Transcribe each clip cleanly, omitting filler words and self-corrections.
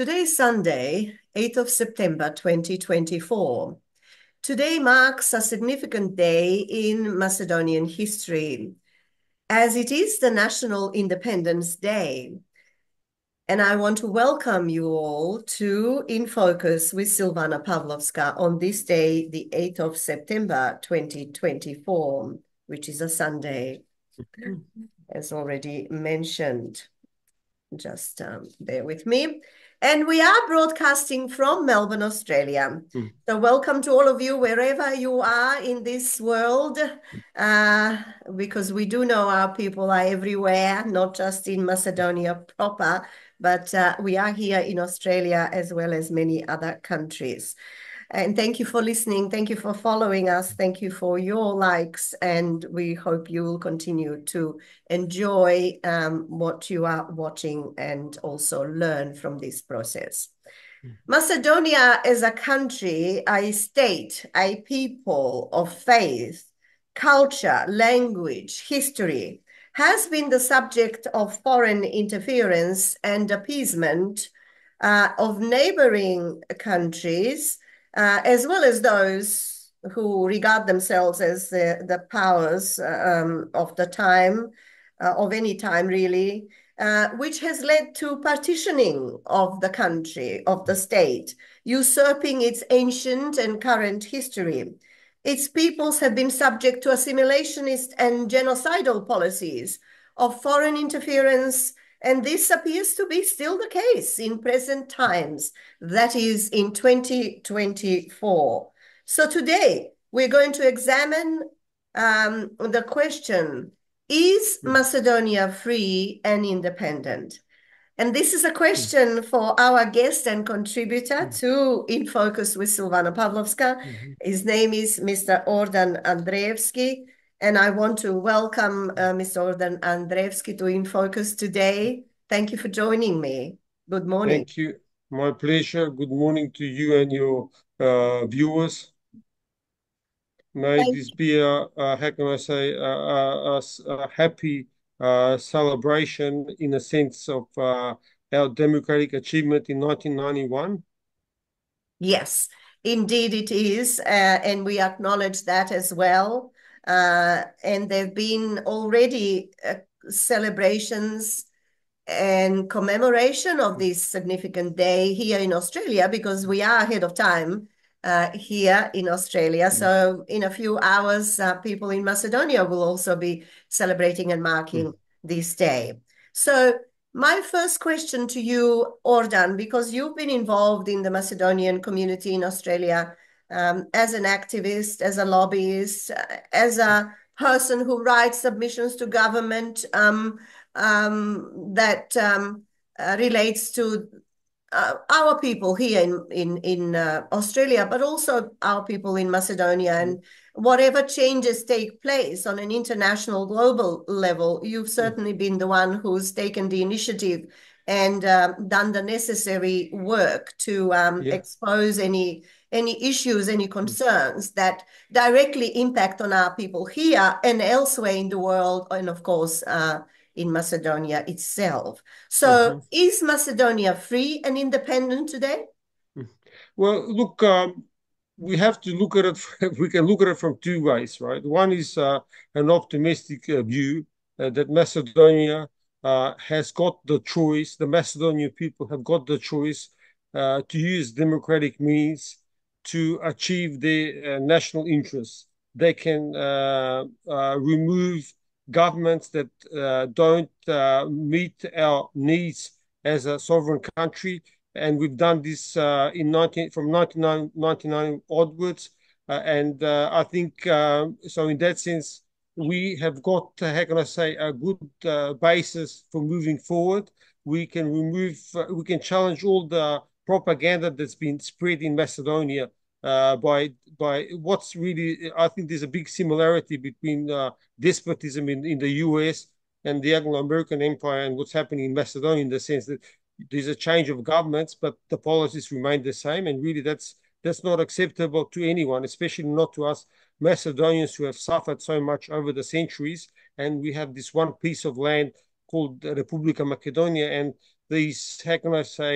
Today is Sunday, 8th of September 2024. Today marks a significant day in Macedonian history, as it is the National Independence Day. And I want to welcome you all to In Focus with Silvana Pavlovska on this day, the 8th of September 2024, which is a Sunday, as already mentioned. Just bear with me. And we are broadcasting from Melbourne, Australia. So welcome to all of you, wherever you are in this world, because we do know our people are everywhere, not just in Macedonia proper, but we are here in Australia as well as many other countries. And thank you for listening. Thank you for following us. Thank you for your likes. And we hope you will continue to enjoy what you are watching and also learn from this process. Macedonia is a country, a state, a people of faith, culture, language, history, has been the subject of foreign interference and appeasement of neighboring countries, as well as those who regard themselves as the powers of the time, of any time really, which has led to partitioning of the country, of the state, usurping its ancient and current history. Its peoples have been subject to assimilationist and genocidal policies of foreign interference, and this appears to be still the case in present times, that is in 2024. So today we're going to examine the question, is Macedonia free and independent? And this is a question for our guest and contributor to In Focus with Silvana Pavlovska. His name is Mr. Ordan Andreevski. And I want to welcome Mr. Ordan Andreevski to In Focus today. Thank you for joining me. Good morning. Thank you. My pleasure. Good morning to you and your viewers. May this be how can I say, a happy celebration in a sense of our democratic achievement in 1991. Yes, indeed it is. And we acknowledge that as well. And there have been already celebrations and commemoration of this significant day here in Australia, because we are ahead of time here in Australia. So in a few hours, people in Macedonia will also be celebrating and marking this day. So my first question to you, Ordan, because you've been involved in the Macedonian community in Australia as an activist, as a lobbyist, as a person who writes submissions to government that relates to our people here in Australia, but also our people in Macedonia. And whatever changes take place on an international global level, you've certainly been the one who's taken the initiative and done the necessary work to expose any issues, any concerns that directly impact on our people here and elsewhere in the world, and of course in Macedonia itself. So is Macedonia free and independent today? Well, look, we have to look at it, we can look at it from two ways, right? One is an optimistic view that Macedonia has got the choice, the Macedonian people have got the choice to use democratic means to achieve their national interests. They can remove governments that don't meet our needs as a sovereign country. And we've done this from 1999 onwards. I think, so in that sense, we have got, how can I say, a good basis for moving forward. We can we can challenge all the propaganda that's been spread in Macedonia by what's really, I think there's a big similarity between despotism in the US and the Anglo-American Empire and what's happening in Macedonia, in the sense that there's a change of governments, but the policies remain the same. And really that's not acceptable to anyone, especially not to us Macedonians who have suffered so much over the centuries. And we have this one piece of land called Republika Macedonia, and these, how can I say,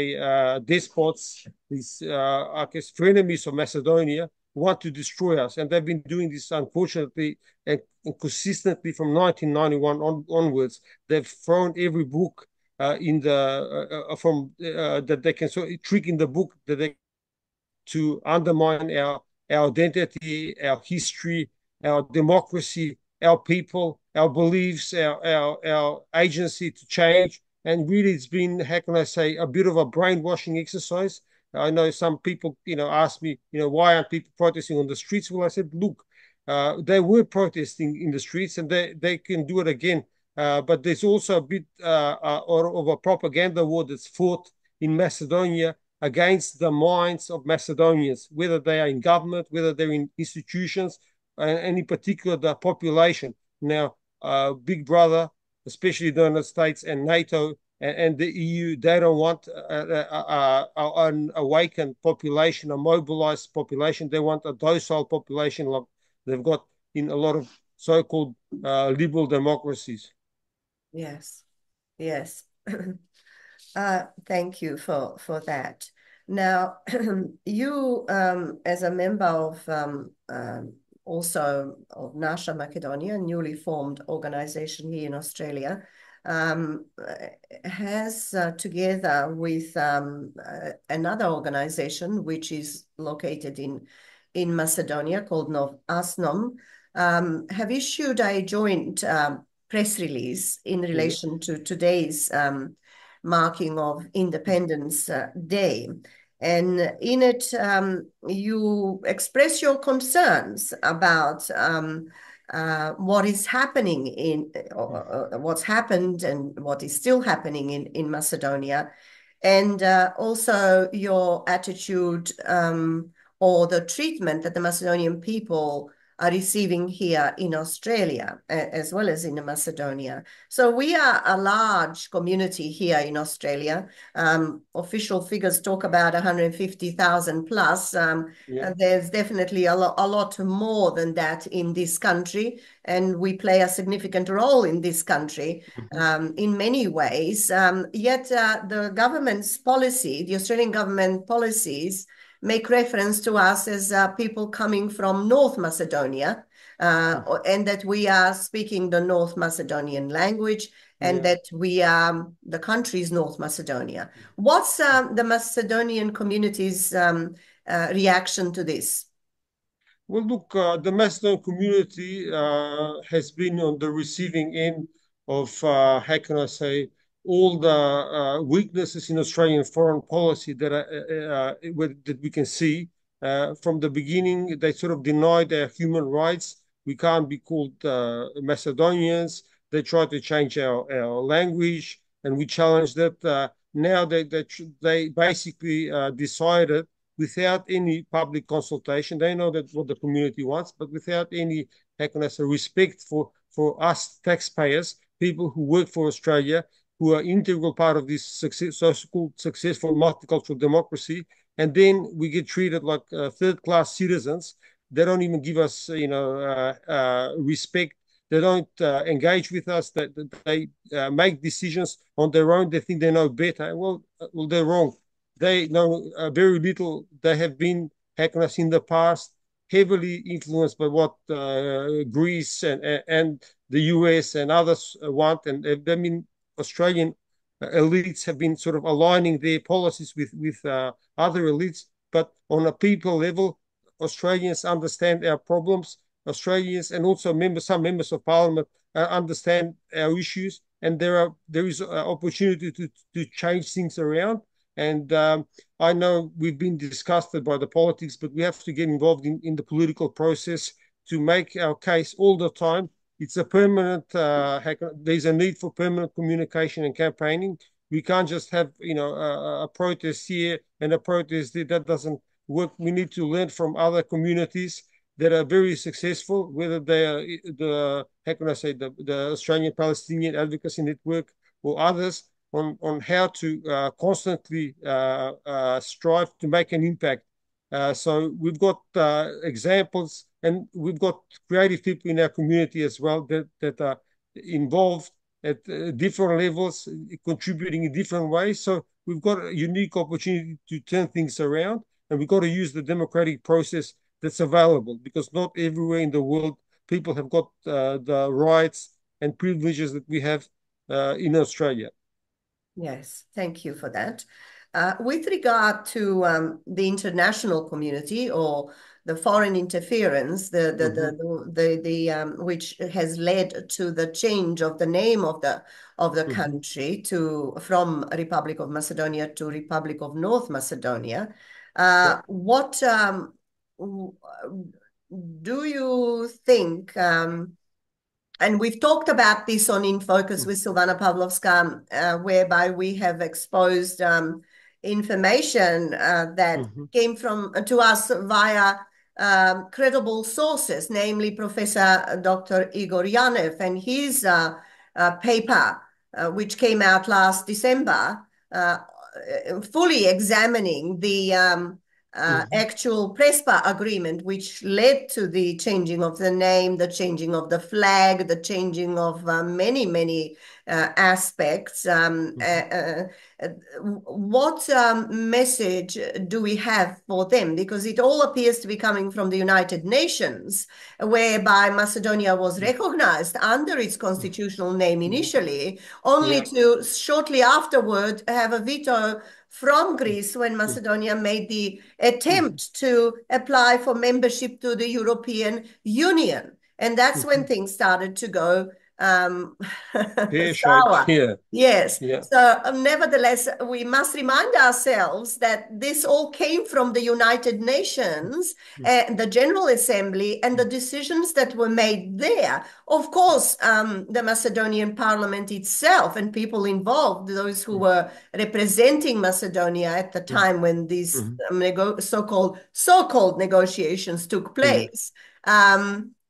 despots, these, I guess, frenemies of Macedonia want to destroy us. And they've been doing this, unfortunately, and consistently from 1991 onwards. They've thrown every book in the from that they can trick in the book that they to undermine our identity, our history, our democracy, our people, our beliefs, our agency to change. And really, it's been, how can I say, a bit of a brainwashing exercise. I know some people, ask me, why aren't people protesting on the streets? Well, I said, look, they were protesting in the streets, and they can do it again. But there's also a bit of a propaganda war that's fought in Macedonia against the minds of Macedonians, whether they are in government, whether they're in institutions, and in particular the population. Now, Big Brother, especially the United States and NATO and the EU, they don't want an awakened population, a mobilized population. They want a docile population like they've got in a lot of so-called liberal democracies. Yes, yes. Thank you for that. Now, you, as a member of also of Nasha Macedonia, a newly formed organization here in Australia, um, has together with another organization which is located in Macedonia called Nov Asnom, have issued a joint press release in Yeah. relation to today's marking of Independence Day. And in it, you express your concerns about what is happening what's happened and what is still happening in Macedonia, and also your attitude or the treatment that the Macedonian people are receiving here in Australia, as well as in Macedonia. So we are a large community here in Australia. Official figures talk about 150,000 plus. Yeah. There's definitely a lot more than that in this country, and we play a significant role in this country in many ways. Yet the government's policy, the Australian government policies, make reference to us as people coming from North Macedonia, and that we are speaking the North Macedonian language, and Yeah. that we are the country's North Macedonia. What's the Macedonian community's reaction to this? Well, look, the Macedonian community has been on the receiving end of, how can I say, all the weaknesses in Australian foreign policy that we can see. From the beginning, they sort of denied our human rights. We can't be called Macedonians. They tried to change our language, and we challenged that. Now they basically decided without any public consultation. They know that what the community wants, but without any, how can I say, respect for us taxpayers, people who work for Australia, who are integral part of this so-called successful multicultural democracy. And then we get treated like third-class citizens. They don't even give us, respect. They don't engage with us. They make decisions on their own. They think they know better. Well, they're wrong. They know very little. They have been, how can I say, in the past, heavily influenced by what Greece and the US and others want. And I mean, Australian elites have been sort of aligning their policies with other elites. But on a people level, Australians understand our problems. Australians and also some members of parliament understand our issues. And there is opportunity to change things around. And I know we've been disgusted by the politics, but we have to get involved in the political process to make our case all the time. It's a permanent, there's a need for permanent communication and campaigning. We can't just have, a protest here and a protest there. That doesn't work. We need to learn from other communities that are very successful, whether they are the Australian Palestinian Advocacy Network or others, on how to constantly strive to make an impact. So we've got examples, and we've got creative people in our community as well that are involved at different levels, contributing in different ways. So we've got a unique opportunity to turn things around, and we've got to use the democratic process that's available, because not everywhere in the world people have got the rights and privileges that we have in Australia. Yes, thank you for that. With regard to the international community or the foreign interference, Mm-hmm. which has led to the change of the name of the Mm-hmm. country to from Republic of Macedonia to Republic of North Macedonia. Yeah. What do you think? And we've talked about this on In Focus with Silvana Pavlovska, whereby we have exposed information that Mm-hmm. came from to us via credible sources, namely Professor Dr. Igor Yanev and his paper, which came out last December, fully examining the Mm-hmm. actual Prespa agreement, which led to the changing of the name, the changing of the flag, the changing of many aspects. What message do we have for them? Because it all appears to be coming from the United Nations, whereby Macedonia was recognized under its constitutional name Mm-hmm. initially, only Yeah. to shortly afterward have a veto from Greece when Macedonia made the Mm-hmm. attempt to apply for membership to the European Union. And that's Mm-hmm. when things started to go Pear-shaped. sour. Yeah. Yes. Yeah. So, nevertheless, we must remind ourselves that this all came from the United Nations and the General Assembly and the decisions that were made there. Of course, the Macedonian parliament itself and people involved, those who were representing Macedonia at the time when these Mm-hmm. so-called negotiations took Yeah. place,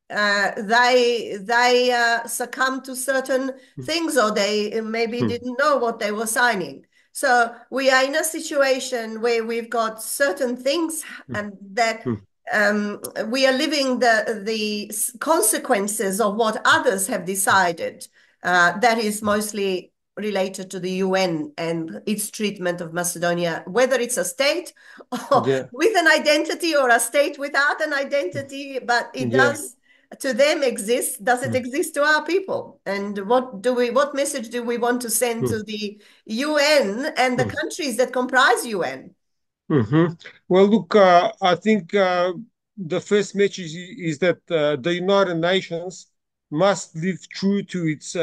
they succumbed to certain things, or they maybe didn't know what they were signing. So we are in a situation where we've got certain things and that we are living the consequences of what others have decided. That is mostly related to the UN and its treatment of Macedonia, whether it's a state or Yeah. with an identity or a state without an identity, but it Yeah. does to them exist. Does it exist to our people? And what message do we want to send to the UN and the countries that comprise UN? Mm-hmm. Well, look, I think the first message is that the United Nations must live true to its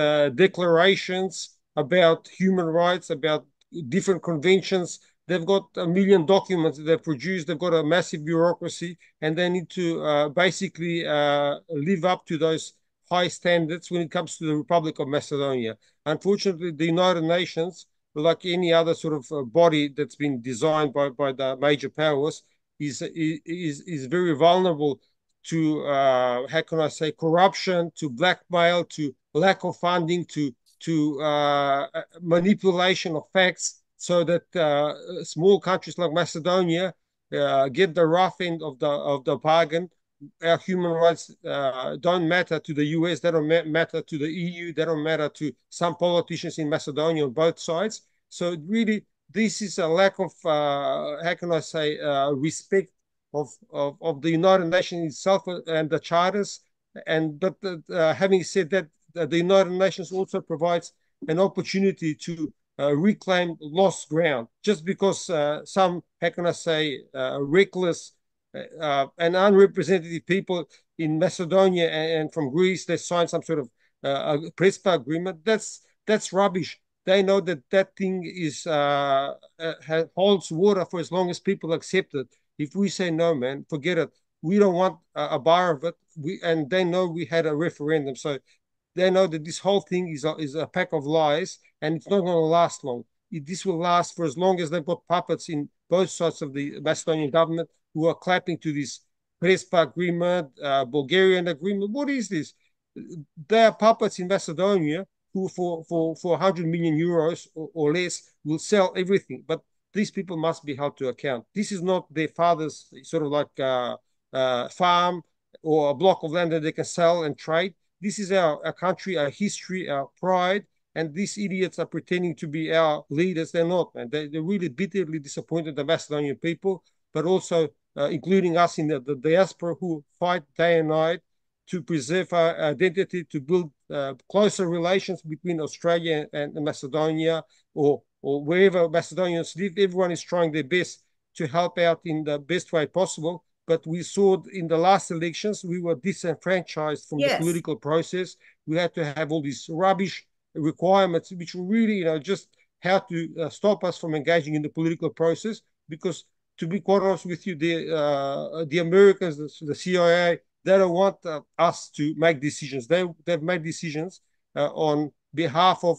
declarations about human rights, about different conventions. They've got a million documents that they've produced. They've got a massive bureaucracy, and they need to basically live up to those high standards when it comes to the Republic of Macedonia. Unfortunately, the United Nations, like any other sort of body that's been designed by the major powers, is very vulnerable to how can I say, corruption, to blackmail, to lack of funding, to manipulation of facts, so that small countries like Macedonia get the rough end of the bargain. Our human rights don't matter to the US, they don't matter to the EU, they don't matter to some politicians in Macedonia on both sides. So really, this is a lack of, how can I say, respect of the United Nations itself and the charters. And but having said that, the United Nations also provides an opportunity to reclaim lost ground. Just because some, how can I say, reckless and unrepresentative people in Macedonia and from Greece, they signed some sort of Prespa agreement. That's rubbish. They know that that thing is holds water for as long as people accept it. If we say no, man, forget it. We don't want a bar of it. And they know we had a referendum, so they know that this whole thing is a pack of lies, and it's not going to last long. This will last for as long as they've got puppets in both sides of the Macedonian government who are clapping to this Prespa agreement, Bulgarian agreement. What is this? They are puppets in Macedonia who, for 100 million euros or less, will sell everything. But these people must be held to account. This is not their father's sort of like farm or a block of land that they can sell and trade. This is our country, our history, our pride, And these idiots are pretending to be our leaders. They're not, man. They're really bitterly disappointed the Macedonian people, but also including us in the diaspora who fight day and night to preserve our identity, to build closer relations between Australia and Macedonia, or wherever Macedonians live. Everyone is trying their best to help out in the best way possible. But we saw in the last elections, we were disenfranchised from the Yes. political process. We had to have all these rubbish requirements, which really, just how to stop us from engaging in the political process. Because to be quite honest with you, the Americans, the CIA, they don't want us to make decisions. They've made decisions on behalf of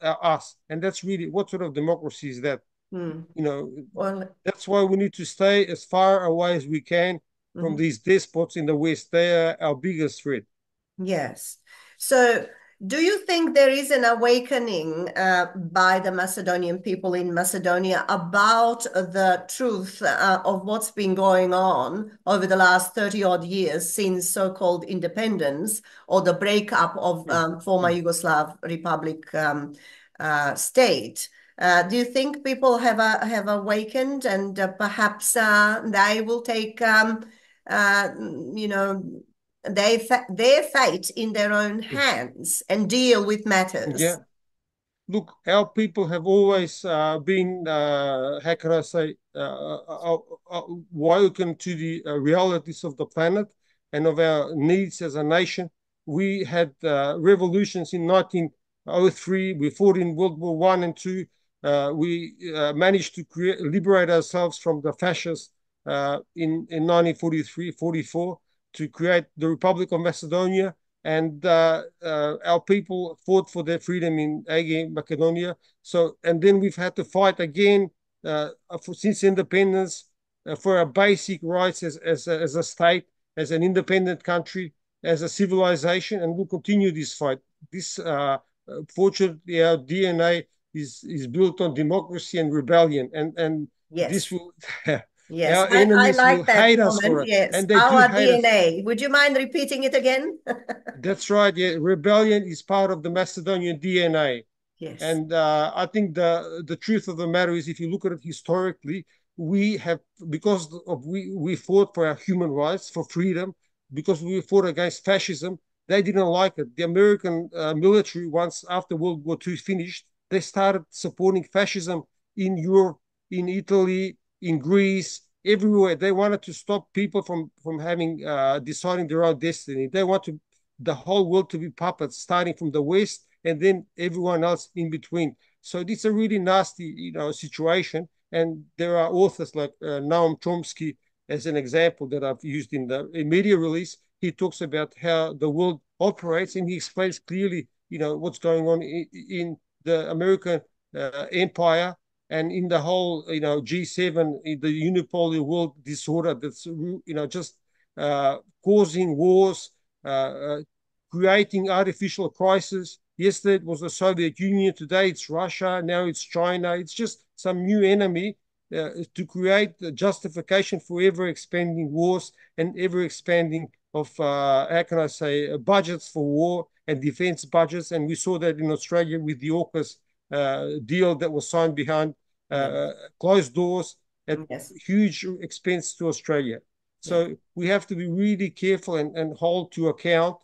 us, and that's really what sort of democracy is that? Hmm. You know, Well, that's why we need to stay as far away as we can from mhm. these despots in the West. They are our biggest threat. Yes. So, do you think there is an awakening by the Macedonian people in Macedonia about the truth of what's been going on over the last 30 odd years since so-called independence or the breakup of Mm. former Mm. Yugoslav Republic state? Do you think people have awakened and perhaps they will take, uh, you know, their fate in their own Mm. hands and deal with matters? Yeah. Look, our people have always been, how can I say, woken to the realities of the planet and of our needs as a nation. We had revolutions in 1903. We fought in World War One and Two. We managed to liberate ourselves from the fascists in 1943, 44 to create the Republic of Macedonia, and our people fought for their freedom in again Macedonia. So, and then we've had to fight again since independence for our basic rights as a state, as an independent country, as a civilization, and we'll continue this fight. This, fortunately, our DNA is built on democracy and rebellion, and this Yes. will. Yes, Our I enemies will like that hate us comment. for it, Yes, and they do our hate us. DNA. Would you mind repeating it again? That's right. Yeah, rebellion is part of the Macedonian DNA, Yes. and I think the truth of the matter is, if you look at it historically, we have because of we fought for our human rights, for freedom, because we fought against fascism. They didn't like it. The American military, once after World War II finished, they started supporting fascism in Europe, in Italy, in Greece, everywhere. They wanted to stop people from having deciding their own destiny. They want to the whole world to be puppets, starting from the West and then everyone else in between. So it's a really nasty, situation. And there are authors like Noam Chomsky, as an example that I've used in the media release. He talks about how the world operates, and he explains clearly, what's going on in the American empire and in the whole, G7, in the unipolar world disorder that's, just causing wars, uh, uh, creating artificial crisis. Yesterday it was the Soviet Union. Today it's Russia. Now it's China. It's just some new enemy to create the justification for ever expanding wars and ever expanding of, how can I say, budgets for war and defense budgets. And we saw that in Australia with the AUKUS deal that was signed behind Yes. closed doors at Yes. huge expense to Australia. Yes. So we have to be really careful and hold to account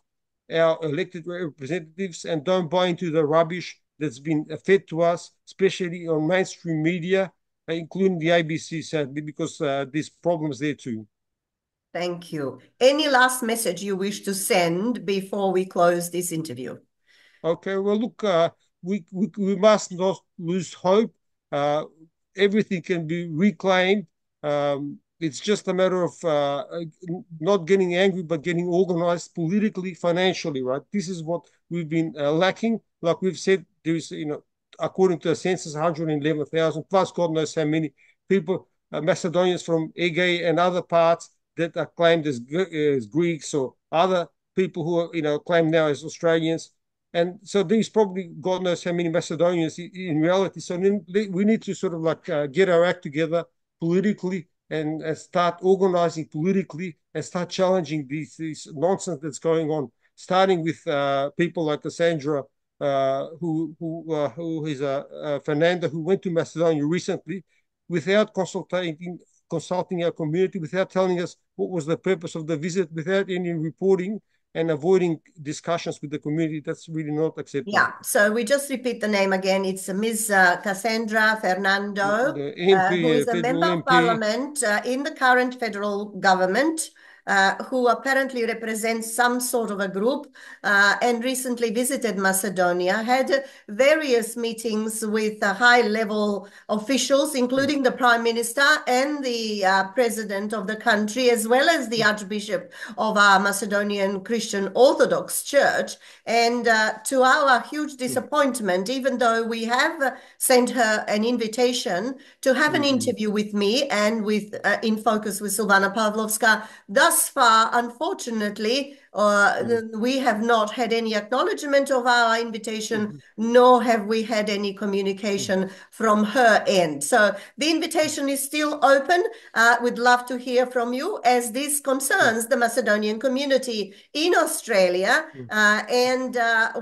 our elected representatives and don't buy into the rubbish that's been fed to us, especially on mainstream media, including the ABC, sadly, because there's problems there too. Thank you. Any last message you wish to send before we close this interview? Okay, well, look, we must not lose hope. Uh, Everything can be reclaimed. It's just a matter of not getting angry, but getting organized politically, financially, right? This is what we've been lacking. Like we've said, there's, according to the census, 111,000 plus God knows how many people, Macedonians from Aegean and other parts that are claimed as Greeks or other people who are, claimed now as Australians. And so there's probably God knows how many Macedonians in reality. So then we need to sort of like get our act together politically and start organizing politically and start challenging these nonsense that's going on, starting with people like Cassandra who is Fernando, who went to Macedonia recently without consulting our community, without telling us what was the purpose of the visit, without any reporting, and avoiding discussions with the community. That's really not acceptable. Yeah, so we just repeat the name again. It's Ms. Cassandra Fernando, The who MP, is a member federal of MP. parliament in the current federal government, who apparently represents some sort of a group and recently visited Macedonia, had various meetings with high-level officials, including the Prime Minister and the President of the country, as well as the Archbishop of our Macedonian Christian Orthodox Church. And to our huge disappointment, even though we have sent her an invitation to have an interview with me and with In Focus with Silvana Pavlovska, thus far, unfortunately, we have not had any acknowledgement of our invitation, nor have we had any communication from her end. So the invitation is still open. We'd love to hear from you, as this concerns the Macedonian community in Australia, and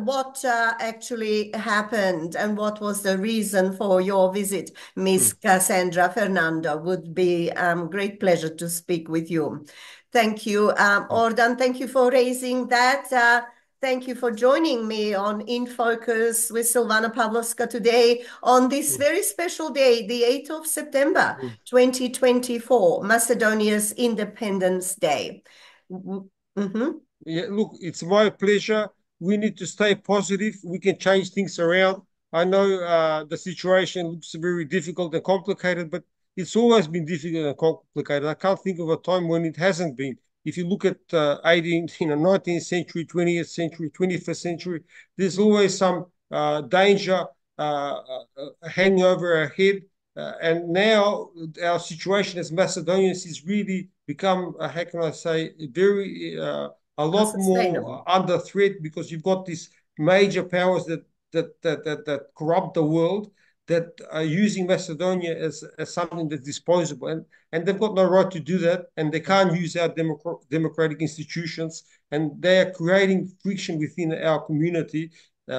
what actually happened and what was the reason for your visit, Miss Cassandra Fernando. Would be great pleasure to speak with you. Thank you, Ordan. Thank you for raising that. Thank you for joining me on In Focus with Silvana Pavlovska today on this very special day, the 8th of September, 2024, Macedonia's Independence Day. Yeah, look, it's my pleasure. We need to stay positive. We can change things around. I know the situation looks very difficult and complicated, but it's always been difficult and complicated. I can't think of a time when it hasn't been. If you look at 19th century, 20th century, 21st century, there's always some danger hanging over our head. And now our situation as Macedonians is really become, how can I say, very a lot more under threat, because you've got these major powers that corrupt the world, that are using Macedonia as something that's disposable, and they've got no right to do that, and they can't use our democratic institutions, and they are creating friction within our community,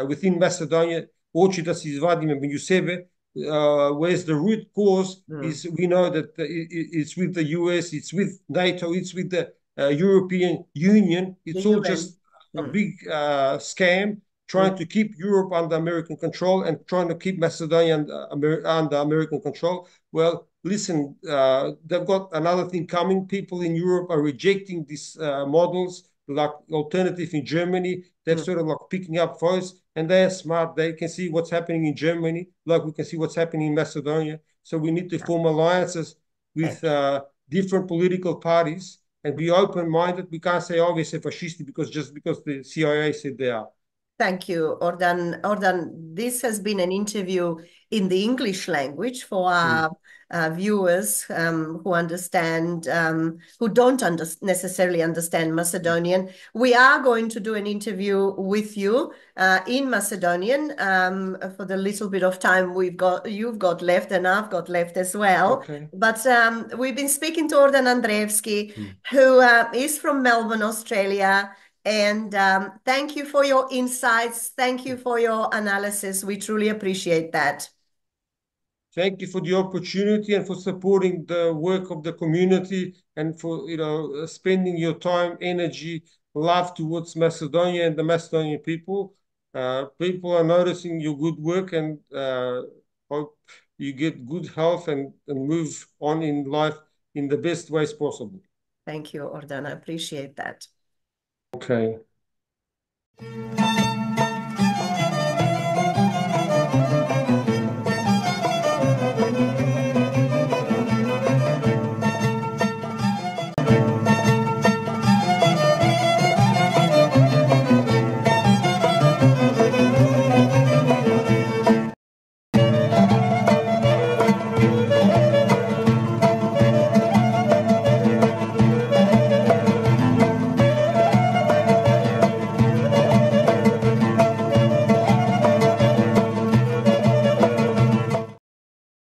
within Macedonia. Oči da se izvadimo među sebe, whereas the root cause is, we know that it's with the US, it's with NATO, it's with the European Union. It's all just a big scam, trying to keep Europe under American control and trying to keep Macedonia under American control. Well, listen, they've got another thing coming. People in Europe are rejecting these models, like alternative in Germany. They're sort of like picking up votes, and they're smart. They can see what's happening in Germany, like we can see what's happening in Macedonia. So we need to form alliances with different political parties and be open-minded. We can't say, oh, we're fascist because the CIA said they are. Thank you, Ordan. Ordan, this has been an interview in the English language for our viewers who understand, who don't necessarily understand Macedonian. We are going to do an interview with you in Macedonian for the little bit of time you've got left, and I've got left as well. Okay. But we've been speaking to Ordan Andreevski, who is from Melbourne, Australia. And thank you for your insights. Thank you for your analysis. We truly appreciate that. Thank you for the opportunity and for supporting the work of the community, and for spending your time, energy, love towards Macedonia and the Macedonian people. People are noticing your good work, and hope you get good health and move on in life in the best ways possible. Thank you, Ordan. I appreciate that. Okay.